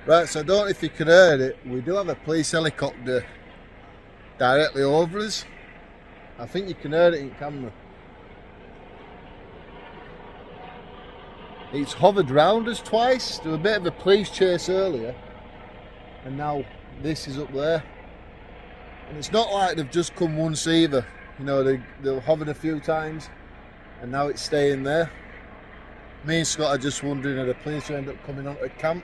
Right, so I don't know if you can hear it, we do have a police helicopter directly over us. I think you can hear it in camera. It's hovered round us twice. There was a bit of a police chase earlier, and now this is up there. And it's not like they've just come once either. You know, they've hovered a few times, and now it's staying there. Me and Scott are just wondering if the police will end up coming onto the camp.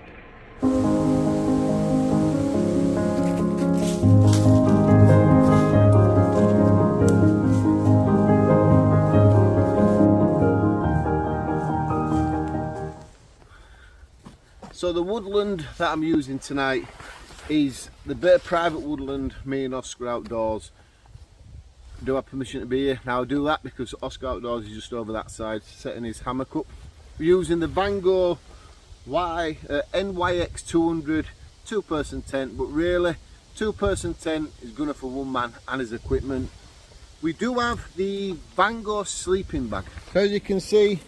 So the woodland that I'm using tonight is the bit of private woodland me and Oscar Outdoors do have permission to be here. Now I do that because Oscar Outdoors is just over that side setting his hammock up. We're using the VANGO NYX 200 two-person tent, but really two-person tent is good enough for one man and his equipment. We do have the VANGO sleeping bag. So as you can see,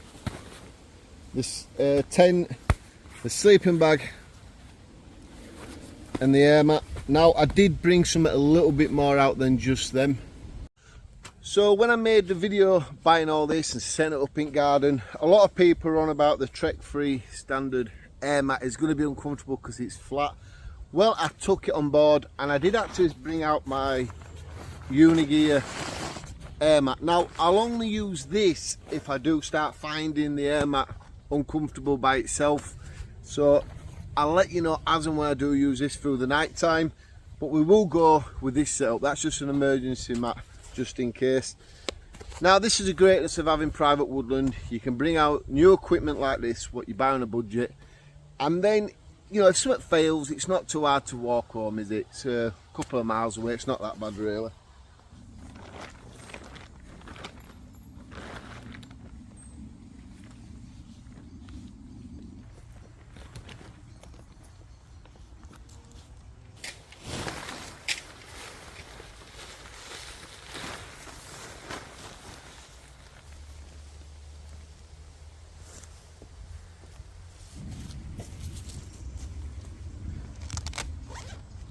this tent, the sleeping bag and the air mat. Now I did bring something a little bit more out than just them. So when I made the video buying all this and setting it up in garden, a lot of people are on about the Trek Free standard air mat is going to be uncomfortable because it's flat. Well, I took it on board and I did actually bring out my Unigear air mat. Now I'll only use this if I do start finding the air mat uncomfortable by itself. So I'll let you know as and when I do use this through the night time, but we will go with this setup. That's just an emergency mat, just in case. Now this is the greatness of having private woodland. You can bring out new equipment like this, what you buy on a budget, and then, you know, if something fails, it's not too hard to walk home, is it? It's a couple of miles away, it's not that bad really.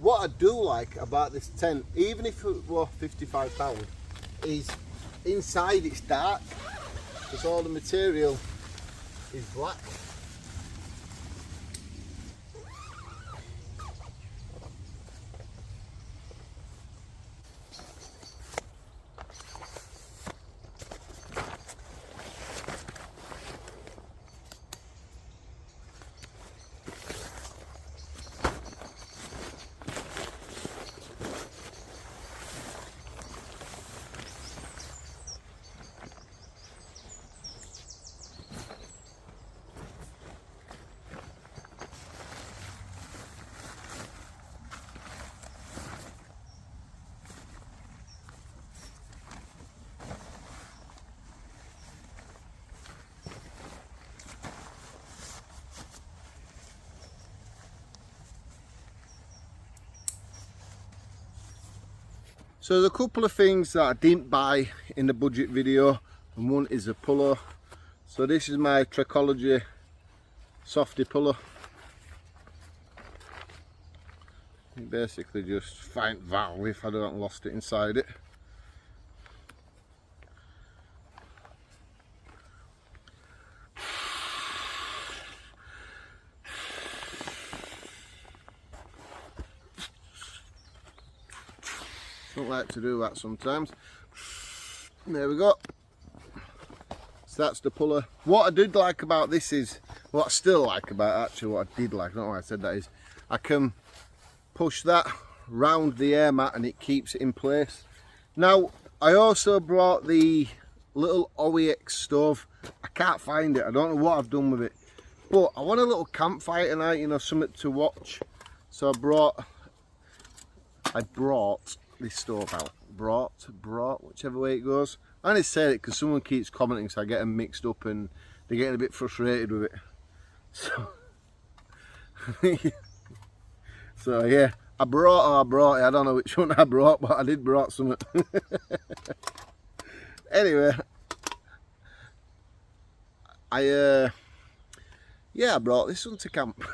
What I do like about this tent, even if it were £55, is inside it's dark because all the material is black. So there's a couple of things that I didn't buy in the budget video, and one is a puller. So this is my Trekology softy puller. You basically just find valve if I don't lost it inside it. Don't like to do that sometimes. There we go. So that's the puller. What I did like about this is, what I still like about it, actually what I did like, not why I said that, is I can push that round the air mat and it keeps it in place. Now I also brought the little OEX stove. I can't find it, I don't know what I've done with it, but I want a little campfire tonight, you know, something to watch. So I brought this stove out. Brought, whichever way it goes. I only say it because someone keeps commenting, so I get them mixed up and they're getting a bit frustrated with it. So yeah, I brought it. I don't know which one I brought, but I did brought something. Anyway, I brought this one to camp.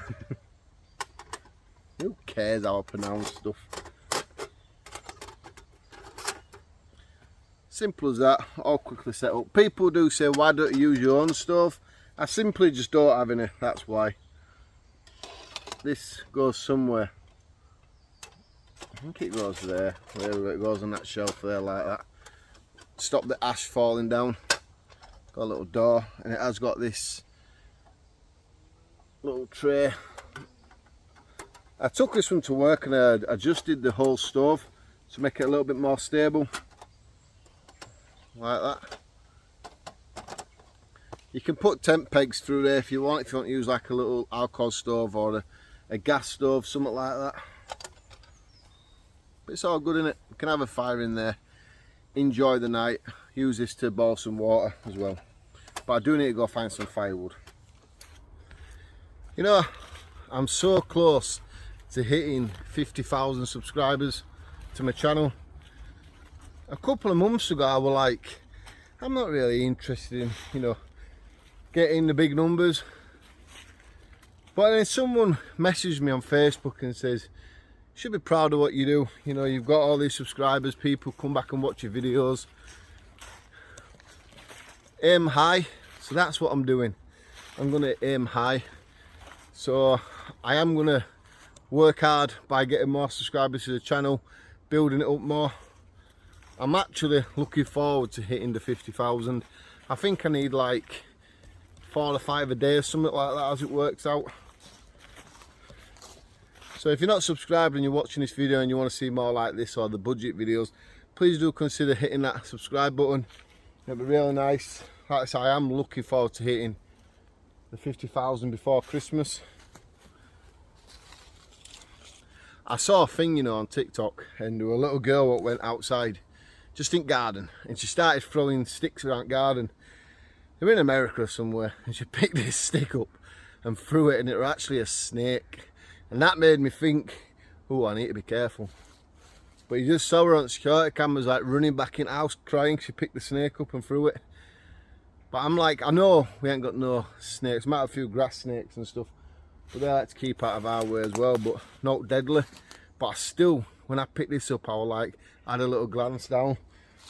Who cares how I pronounce stuff? Simple as that, all quickly set up. People do say, why don't you use your own stove? I simply just don't have any, that's why. This goes somewhere. I think it goes there. There it goes on that shelf there like that. Stop the ash falling down. Got a little door, and it has got this little tray. I took this one to work and I adjusted the whole stove to make it a little bit more stable. Like that. You can put tent pegs through there if you want to use like a little alcohol stove or a gas stove, something like that. But it's all good, innit? You can have a fire in there, enjoy the night, use this to boil some water as well. But I do need to go find some firewood. You know, I'm so close to hitting 50,000 subscribers to my channel. A couple of months ago I was like, I'm not really interested in, you know, getting the big numbers. But then someone messaged me on Facebook and says, you should be proud of what you do. You know, you've got all these subscribers, people come back and watch your videos. Aim high, so that's what I'm doing. I'm gonna aim high. So I am gonna work hard by getting more subscribers to the channel, building it up more. I'm actually looking forward to hitting the 50,000. I think I need like 4 or 5 a day or something like that as it works out. So if you're not subscribed and you're watching this video and you want to see more like this or the budget videos, please do consider hitting that subscribe button. It'll be really nice. Like I say, I am looking forward to hitting the 50,000 before Christmas. I saw a thing, you know, on TikTok, and there was a little girl that went outside, just in garden, and she started throwing sticks around garden. They were in America or somewhere, and she picked this stick up and threw it, and it was actually a snake. And that made me think, oh, I need to be careful. But you just saw her on security cameras like running back in the house crying. She picked the snake up and threw it. But I'm like, I know we ain't got no snakes. Might have a few grass snakes and stuff, but they like to keep out of our way as well, but not deadly. But I still, when I picked this up, I was like, I had a little glance down,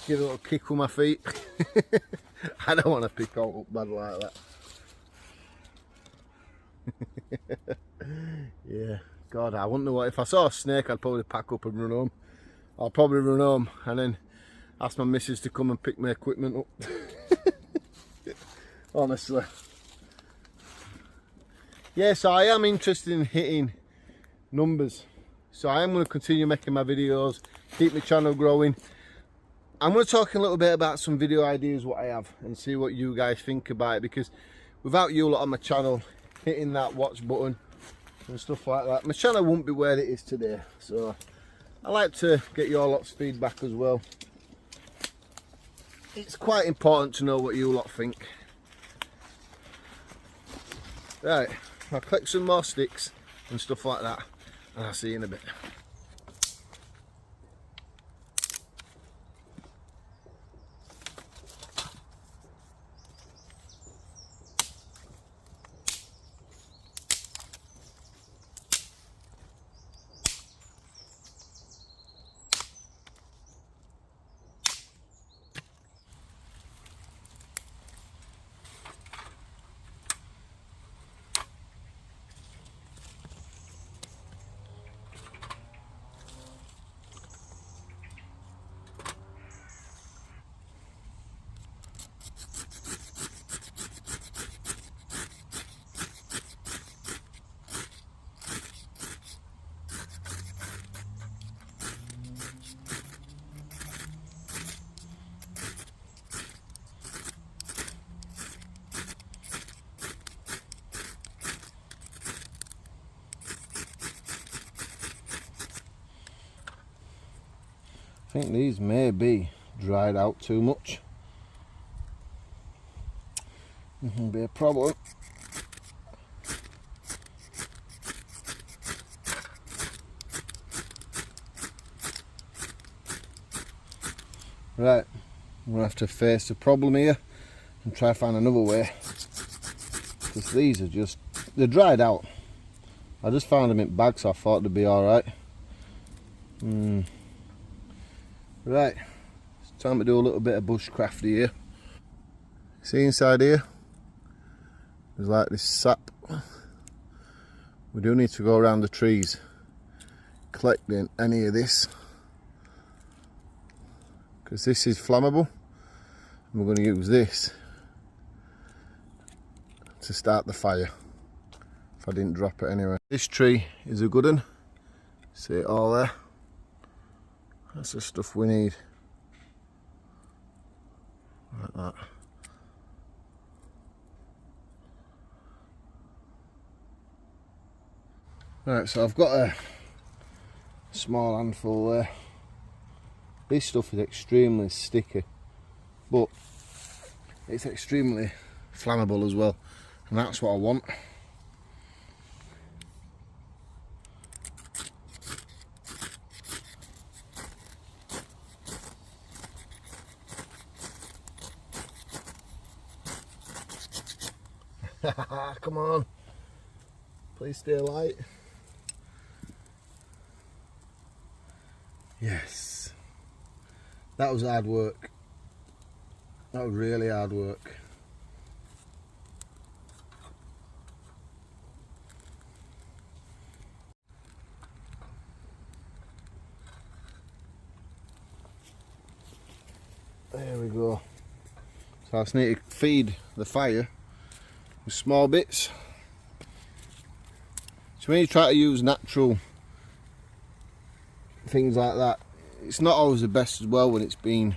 give it a little kick with my feet. I don't want to pick out up bad like that. Yeah, God, I wouldn't know what, if I saw a snake, I'd probably pack up and run home. I'll probably run home and then ask my missus to come and pick my equipment up. Honestly. Yeah, so I am interested in hitting numbers. So I am going to continue making my videos, keep my channel growing. I'm going to talk a little bit about some video ideas what I have and see what you guys think about it, because without you lot on my channel hitting that watch button and stuff like that, my channel won't be where it is today. So I like to get your lot's feedback as well. It's quite important to know what you lot think. Right, I'll collect some more sticks and stuff like that, and I'll see you in a bit. I think these may be dried out too much. It'll be a problem. Right, I'm gonna have to face the problem here and try to find another way, because these are just, they're dried out. I just found them in bags, so I thought they'd be alright. Right, it's time to do a little bit of bushcraft here. See inside here? There's like this sap. We do need to go around the trees collecting any of this, because this is flammable, and we're going to use this to start the fire if I didn't drop it anyway. This tree is a good one. See it all there? That's the stuff we need. Like that. Right, so I've got a small handful there. This stuff is extremely sticky, but it's extremely flammable as well, and that's what I want. Come on, please stay light. Yes, that was hard work. That was really hard work. There we go. So I just need to feed the fire with small bits. So when you try to use natural things like that, it's not always the best as well when it's been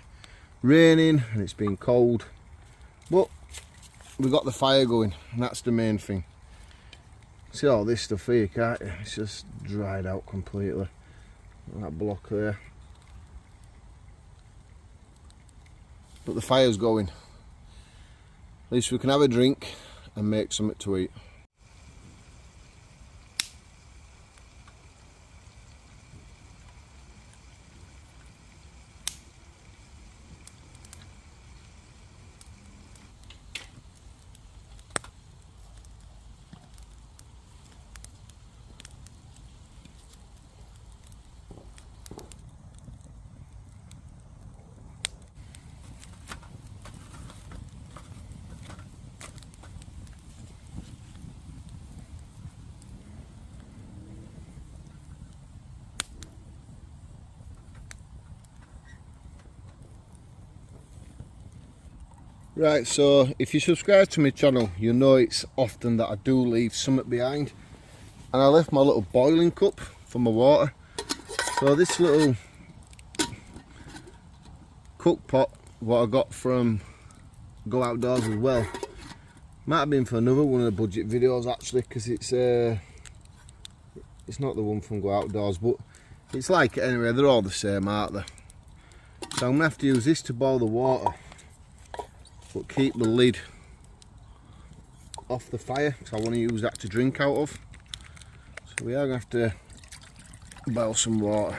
raining and it's been cold, but we got the fire going, and that's the main thing. See all this stuff here, can't you? It's just dried out completely. That block there, but the fire's going. At least we can have a drink and make something to eat. Right, so if you subscribe to my channel, you know it's often that I do leave something behind, and I left my little boiling cup for my water. So this little cook pot, what I got from Go Outdoors as well, might have been for another one of the budget videos actually, because it's not the one from Go Outdoors, but it's like it anyway. They're all the same, aren't they? So I'm gonna have to use this to boil the water, but keep the lid off the fire, because I want to use that to drink out of. So we are going to have to boil some water.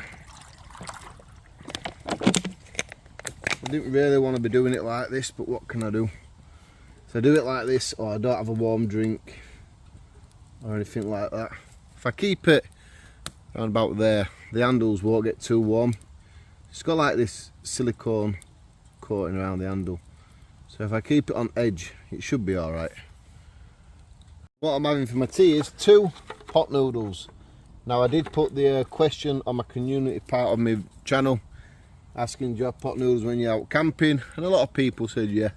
I didn't really want to be doing it like this, but what can I do? So I do it like this, or I don't have a warm drink or anything like that. If I keep it around about there, the handles won't get too warm. It's got like this silicone coating around the handle. So if I keep it on edge, it should be alright. What I'm having for my tea is 2 pot noodles. Now I did put the question on my community part of my channel, asking do you have pot noodles when you're out camping, and a lot of people said yeah.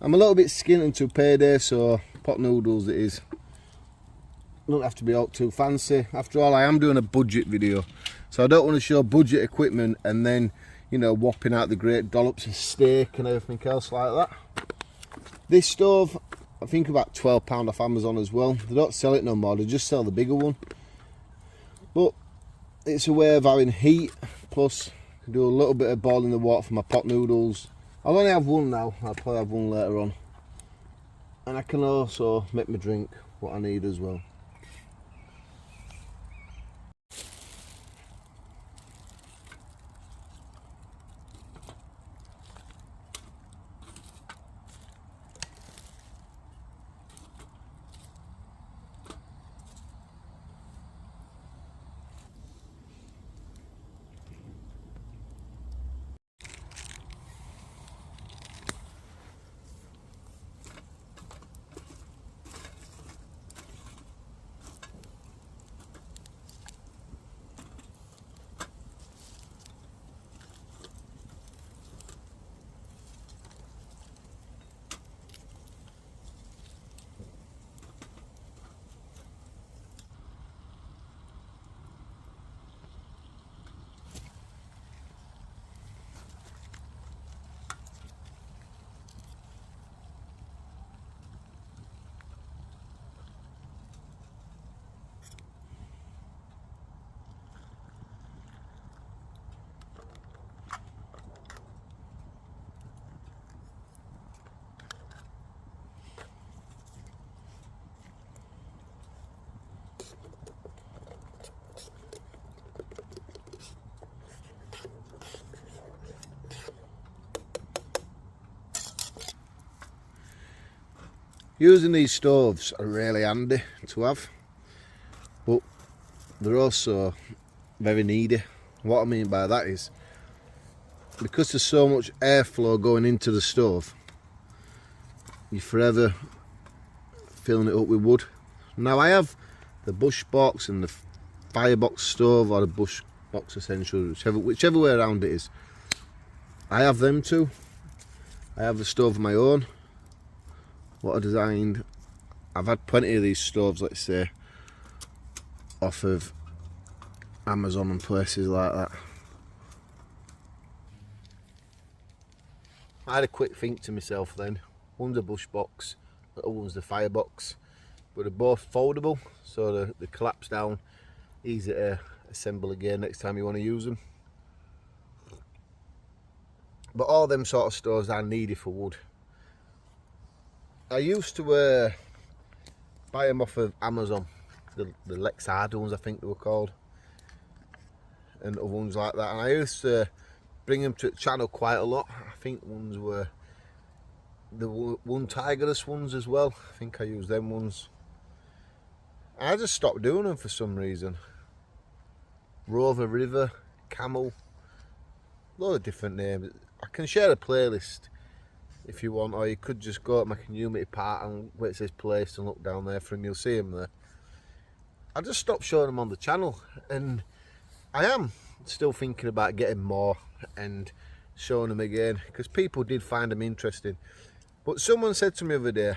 I'm a little bit skint until payday, so pot noodles it is. Don't have to be out too fancy. After all, I am doing a budget video, so I don't want to show budget equipment and then, you know, whopping out the great dollops of steak and everything else like that. This stove, I think about £12 off Amazon as well. They don't sell it no more, they just sell the bigger one. But it's a way of having heat, plus I can do a little bit of boiling the water for my pot noodles. I'll only have one now, I'll probably have one later on. And I can also make my drink what I need as well. Using these stoves are really handy to have, but they're also very needy. What I mean by that is, because there's so much airflow going into the stove, you're forever filling it up with wood. Now I have the bush box and the firebox stove, or the bush box essential, whichever way around it is. I have them too. I have the stove of my own, what I designed. I've had plenty of these stoves, let's say, off of Amazon and places like that. I had a quick think to myself then. One's a bush box, the other one's the firebox, but they're both foldable, so they collapse down, easy to assemble again next time you want to use them. But all them sort of stoves are needed for wood. I used to buy them off of Amazon, the Lexard ones I think they were called, and other ones like that, and I used to bring them to the channel quite a lot. I think ones were the one Tigerless ones as well. I think I used them ones. I just stopped doing them for some reason. Rover, River, Camel, a lot of different names. I can share a playlist if you want, or you could just go to my community part and where it says placed and look down there for them, you'll see them there. I just stopped showing them on the channel, and I am still thinking about getting more and showing them again, because people did find them interesting. But someone said to me the other day,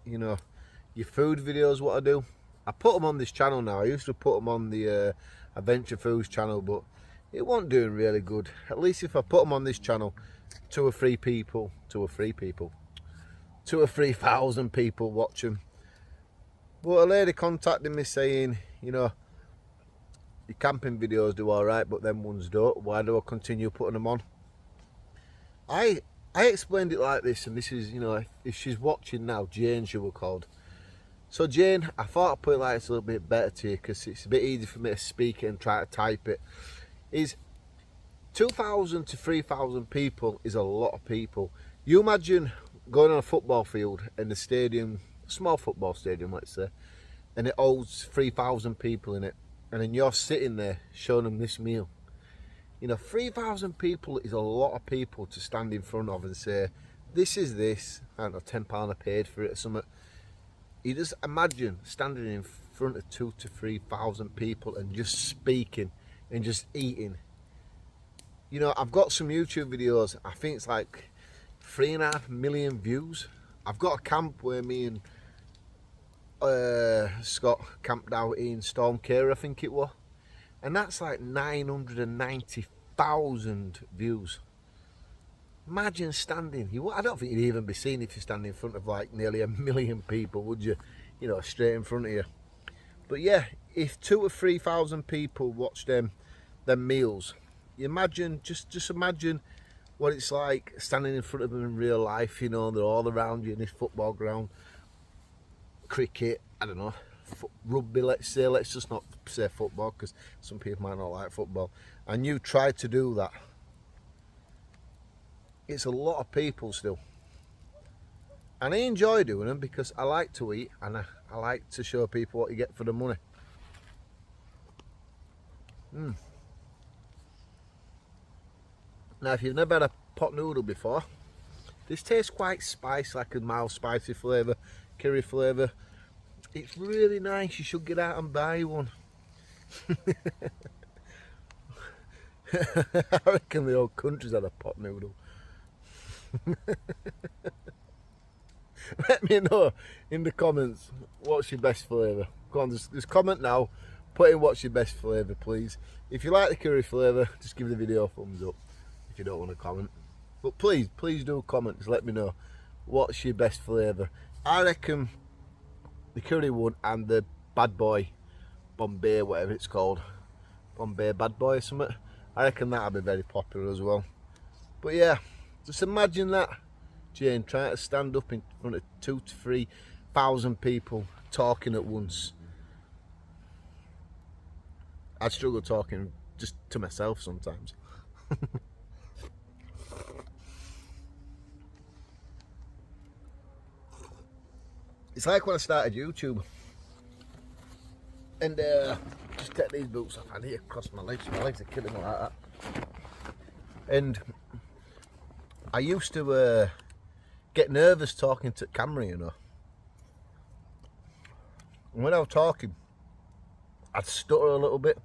you know, your food videos, what I do, I put them on this channel now. I used to put them on the Adventure Foods channel, but it wasn't doing really good. At least if I put them on this channel, 2 or 3 thousand people watch them. But a lady contacted me saying, you know, your camping videos do alright, but them ones don't. Why do I continue putting them on? I explained it like this, and this is, you know, if she's watching now, Jane she was called. So Jane, I thought I'd put it like this a little bit better to you, because it's a bit easy for me to speak it and try to type it. Is 2,000 to 3,000 people is a lot of people. You imagine going on a football field in the stadium, small football stadium let's say, and it holds 3,000 people in it, and then you're sitting there showing them this meal. You know, 3,000 people is a lot of people to stand in front of and say, this is this, I don't know, £10 I paid for it or something. You just imagine standing in front of 2,000 to 3,000 people and just speaking and just eating. You know, I've got some YouTube videos, I think it's like 3.5 million views. I've got a camp where me and Scott camped out in Stormcare, I think it was, and that's like 990,000 views. Imagine standing, I don't think you'd even be seen if you stand in front of like nearly 1 million people, would you? You know, straight in front of you. But yeah, if 2,000 or 3,000 people watch them meals, you imagine, just imagine what it's like standing in front of them in real life. You know, they're all around you in this football ground, cricket, I don't know, rugby, let's just not say football, because some people might not like football, and you try to do that. It's a lot of people still, and I enjoy doing them because I like to eat, and I like to show people what you get for the money. Now if you've never had a pot noodle before, this tastes quite spicy, like a mild spicy flavour, curry flavour. It's really nice, you should get out and buy one. I reckon the whole country's had a pot noodle. Let me know in the comments what's your best flavour. Go on, just comment now, put in what's your best flavour please. If you like the curry flavour, just give the video a thumbs up. If you don't want to comment, but please do comment, just let me know what's your best flavour. I reckon the curry one and the bad boy Bombay, whatever it's called, Bombay bad boy or something, I reckon that'll be very popular as well. But yeah, just imagine that, Jane, trying to stand up in front of 2,000 to 3,000 people talking at once. I struggle talking just to myself sometimes. It's like when I started YouTube. And just take these boots off. I need to cross my legs are killing me like that. And I used to get nervous talking to camera, you know. And when I was talking, I'd stutter a little bit.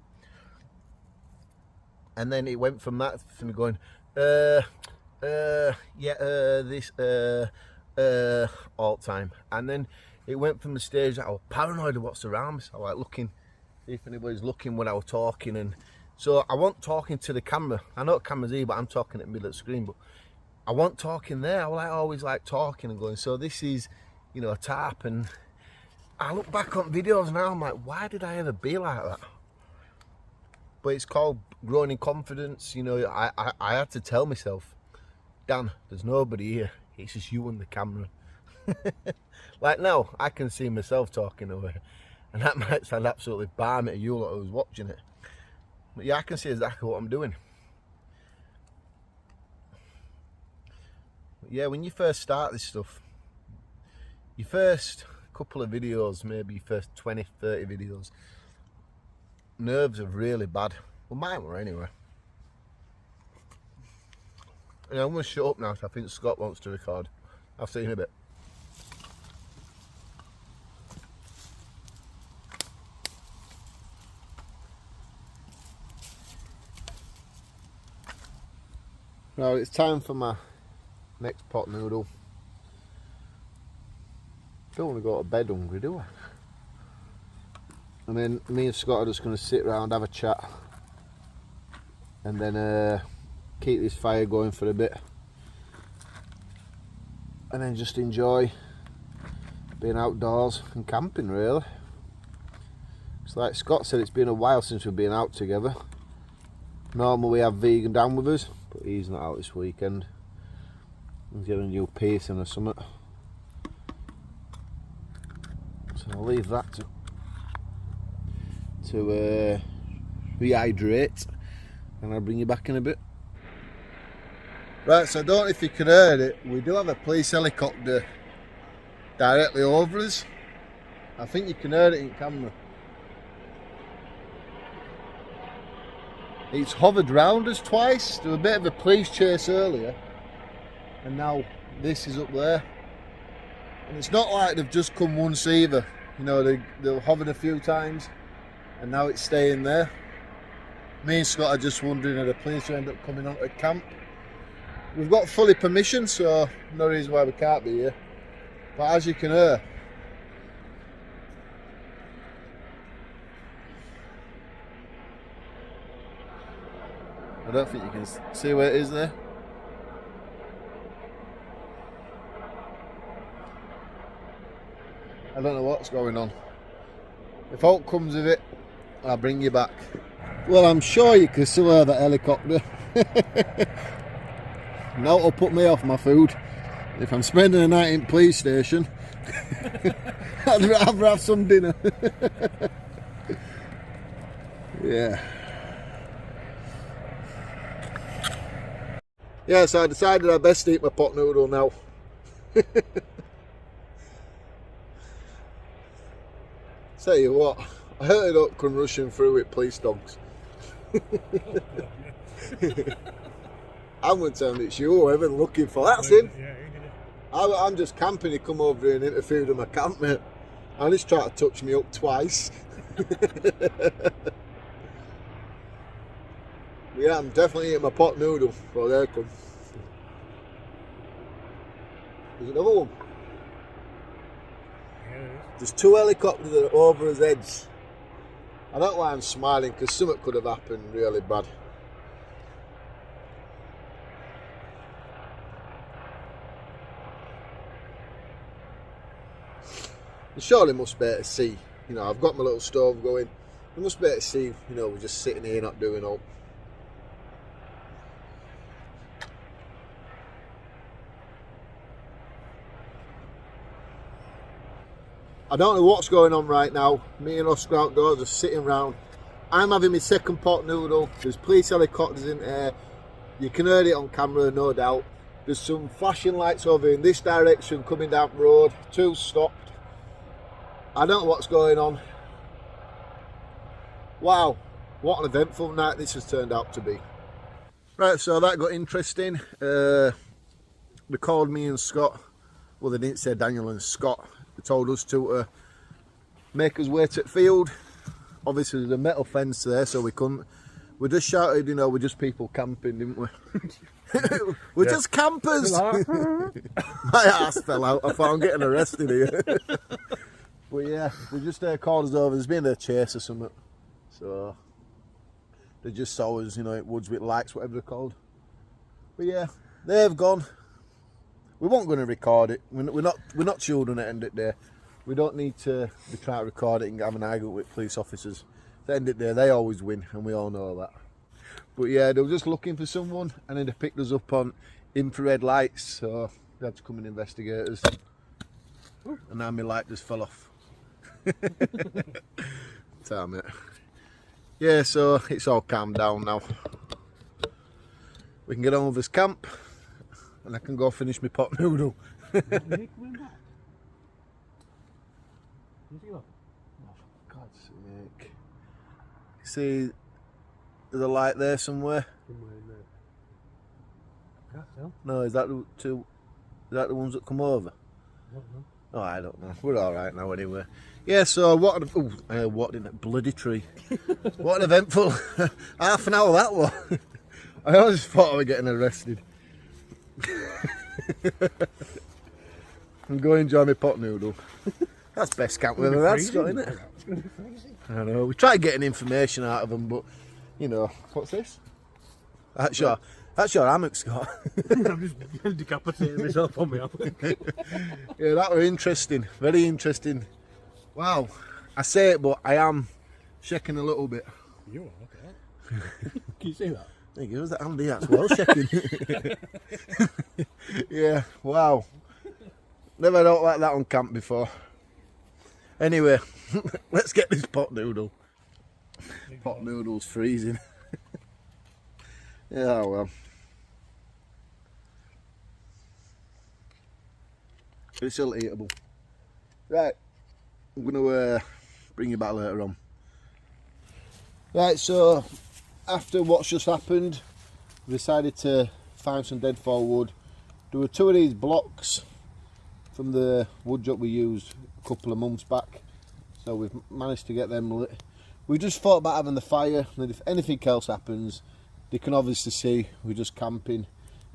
And then it went from that to me going, this, all the time. And then it went from the stage that I was paranoid of what's around me. So I was like looking, if anybody's looking when I was talking. And so I wasn't talking to the camera. I know the camera's here, but I'm talking at the middle of the screen. But I wasn't talking there. I was like always like talking and going, so this is, you know, a tarp. And I look back on videos now, I'm like, why did I ever be like that? But it's called growing in confidence. You know, I had to tell myself, Dan, there's nobody here. It's just you and the camera. Like now, I can see myself talking away. And that might sound absolutely balmy to you lot who's watching it. But yeah, I can see exactly what I'm doing. But yeah, when you first start this stuff, your first couple of videos, maybe your first 20, 30 videos, nerves are really bad. Well, mine were anyway. And I'm going to shut up now, so I think Scott wants to record. I'll see you in a bit. Right, it's time for my next pot noodle. Don't want to go to bed hungry, do I? And then me and Scott are just going to sit around, have a chat, and then keep this fire going for a bit, and then just enjoy being outdoors and camping, really. It's like Scott said, it's been a while since we've been out together. Normally we have Vegan down with us, but he's not out this weekend. He's getting a new piercing or something. So I'll leave that to rehydrate, and I'll bring you back in a bit. Right, so I don't know if you can hear it, we do have a police helicopter directly over us. I think you can hear it in camera. It's hovered round us twice. There was a bit of a police chase earlier, and now this is up there. And it's not like they've just come once either. You know, they've hovered a few times, and now it's staying there. Me and Scott are just wondering if the police will end up coming onto the camp. We've got fully permission, so no reason why we can't be here. But as you can hear, I don't think you can see where it is there. I don't know what's going on. If out comes of it, I'll bring you back. Well, I'm sure you can still hear that helicopter. Now it'll put me off my food. If I'm spending a night in police station, I'd rather have some dinner. Yeah. Yeah, so I decided I'd best eat my pot noodle now. Tell you what, I heard up come rushing through with police dogs. I'm going to tell him it's you, whoever looking for. That's him. I'm just camping, he come over here and interfered with my camp, mate. And he's tried to touch me up twice. Yeah, I'm definitely eating my pot noodle. Well, there it comes. There's another one. There's two helicopters that are over his heads. I don't know why I'm smiling, because something could have happened really bad. You surely must be able to see, you know, I've got my little stove going. You must be able to see, you know, we're just sitting here not doing all. I don't know what's going on right now. Me and Oscar outdoors are sitting around. I'm having my second pot noodle. There's police helicopters in there. You can hear it on camera, no doubt. There's some flashing lights over in this direction coming down the road. Two stopped. I don't know what's going on. Wow, what an eventful night this has turned out to be. Right, so that got interesting. They called me and Scott. Well, they didn't say Daniel and Scott. They told us to make us wait at field. Obviously there's a metal fence there, so we couldn't. We just shouted, you know, we're just people camping, didn't we? We're just campers. My ass fell out. I thought I'm getting arrested here. But yeah, they just called us over. There's been a chase or something. So they just saw us, you know, at Woods with lights, whatever they're called. But yeah, they've gone. We weren't going to record it. We're not children at the end of the day. We don't need to be trying to record it and have an argument with police officers. At the end of the day, they always win, and we all know that. But yeah, they were just looking for someone, and then they picked us up on infrared lights, so they had to come and investigate us. And now my light just fell off. Damn it. Yeah, so it's all calmed down now. We can get on with this camp, and I can go finish my pot noodle. Oh, for God's sake. See, there's a light there somewhere. No, is that the ones that come over? Oh, I don't know. We're all right now anyway. Yeah, so what in a bloody tree. What an eventful half an hour that was. I always thought I was getting arrested. I'm going to enjoy my pot noodle. That's best camp we've ever had, Scott, isn't it? I know. We tried getting information out of them, but you know, what's this? That's your hammock, Scott. I'm just decapitating myself on my hammock. Yeah, that was interesting. Very interesting. Wow. I say it, but I am shaking a little bit. You are, okay. Can you say that? There you go, that Andy, that's well shaking. Yeah, wow. Never had out like that on camp before. Anyway, let's get this pot noodle. Pot noodle's freezing. Yeah, well. It's still eatable. Right, I'm going to bring you back later on. Right, so after what's just happened, we decided to find some deadfall wood. There were two of these blocks from the wood shop we used a couple of months back, so we've managed to get them lit. We just thought about having the fire, and if anything else happens, they can obviously see we're just camping.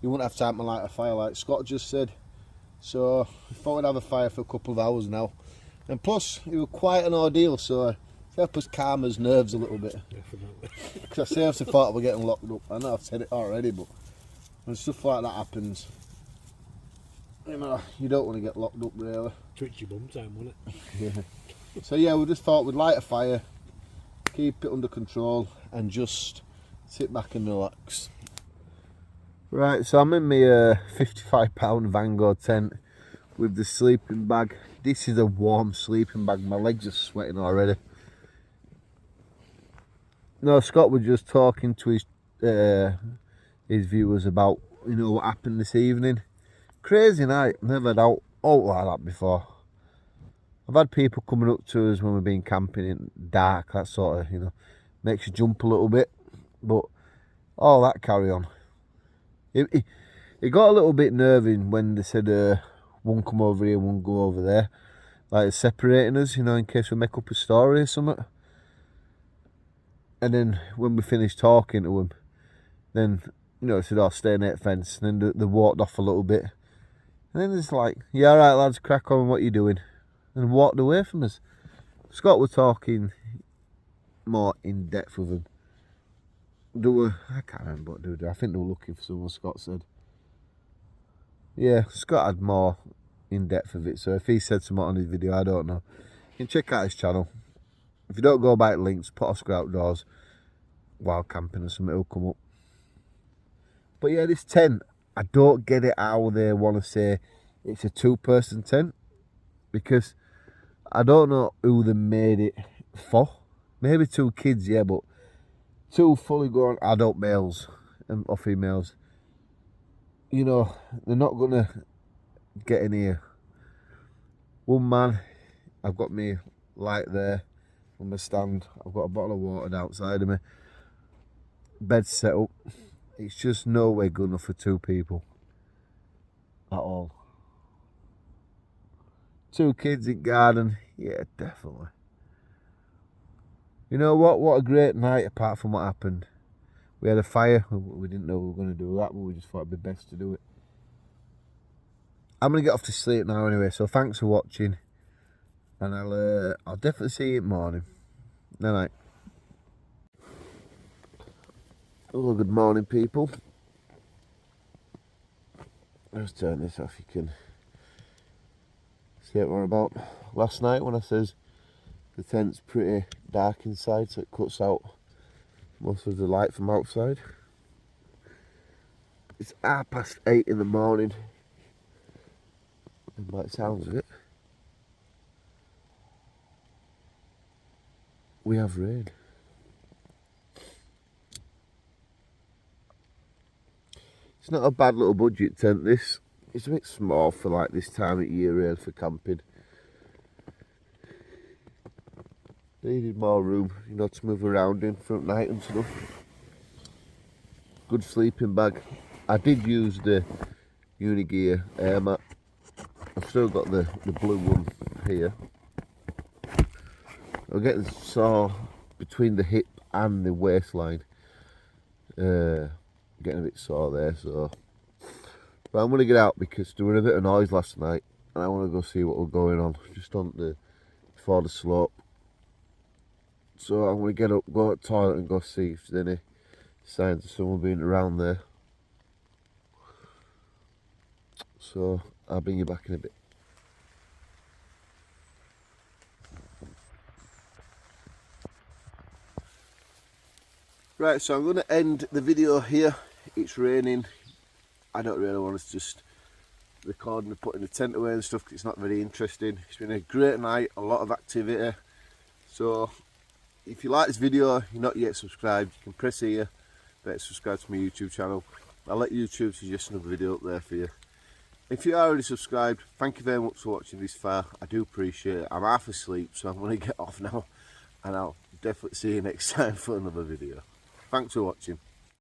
You won't have time to light a fire like Scott just said. So we thought we'd have a fire for a couple of hours now. And plus, it was quite an ordeal, so it helped us calm his nerves a little bit. Definitely. Because I seriously thought we're getting locked up. I know I've said it already, but when stuff like that happens, you know, you don't want to get locked up really. Twitchy bum time, wasn't it? Yeah. So yeah, we just thought we'd light a fire, keep it under control, and just sit back and relax. Right, so I'm in my £55 VANGO tent with the sleeping bag. This is a warm sleeping bag. My legs are sweating already. No, Scott was just talking to his viewers about, you know, what happened this evening. Crazy night. Never had out like that before. I've had people coming up to us when we've been camping in dark. That sort of, you know, makes you jump a little bit. But all that carry on. It got a little bit nerving when they said one come over here, one go over there. Like separating us, you know, in case we make up a story or something. And then when we finished talking to them, then, you know, they said, oh, stay near the fence. And then they walked off a little bit. And then it's like, yeah, all right, lads, crack on, what are you doing? And walked away from us. Scott was talking more in depth with them. I can't remember what they were. I think they were looking for someone, Scott said. Yeah, Scott had more in depth of it, so if he said something on his video, I don't know. You can check out his channel. If you don't go by links, put Oscar Outdoors, wild camping or something, it'll come up. But yeah, this tent, I don't get it how they want to say it's a two-person tent, because I don't know who they made it for. Maybe two kids, yeah, but two fully grown adult males or females, you know, they're not going to get in here. One man, I've got me light there on my stand. I've got a bottle of water outside of me. Bed set up. It's just no way good enough for 2 people at all. 2 kids in garden, yeah, definitely. You know what? What a great night apart from what happened. We had a fire. We didn't know we were going to do that, but we just thought it'd be best to do it. I'm going to get off to sleep now anyway, so thanks for watching. And I'll definitely see you in the morning. Night night. Hello, good morning, people. Let's turn this off. You can see what we're about. Last night when I says the tent's pretty dark inside, so it cuts out most of the light from outside. It's 8:30 in the morning, and by the sounds of it, we have rain. It's not a bad little budget tent, this. It's a bit small for like this time of year really for camping. Needed more room, you know, to move around in for at night and stuff. Good sleeping bag. I did use the Unigear air mat. I've still got the blue one here. I'm getting sore between the hip and the waistline. Getting a bit sore there, so. But I'm going to get out because there was a bit of noise last night and I want to go see what was going on just on before the slope. So I'm going to get up, go to the toilet and go see if there's any signs of someone being around there. So I'll bring you back in a bit. Right, so I'm going to end the video here. It's raining. I don't really want to just record and putting the tent away and stuff because it's not very interesting. It's been a great night, a lot of activity. So if you like this video, you're not yet subscribed, you can press here, but subscribe to my YouTube channel. I'll let YouTube suggest another video up there for you. If you are already subscribed, thank you very much for watching this far. I do appreciate it. I'm half asleep, so I'm going to get off now, and I'll definitely see you next time for another video. Thanks for watching.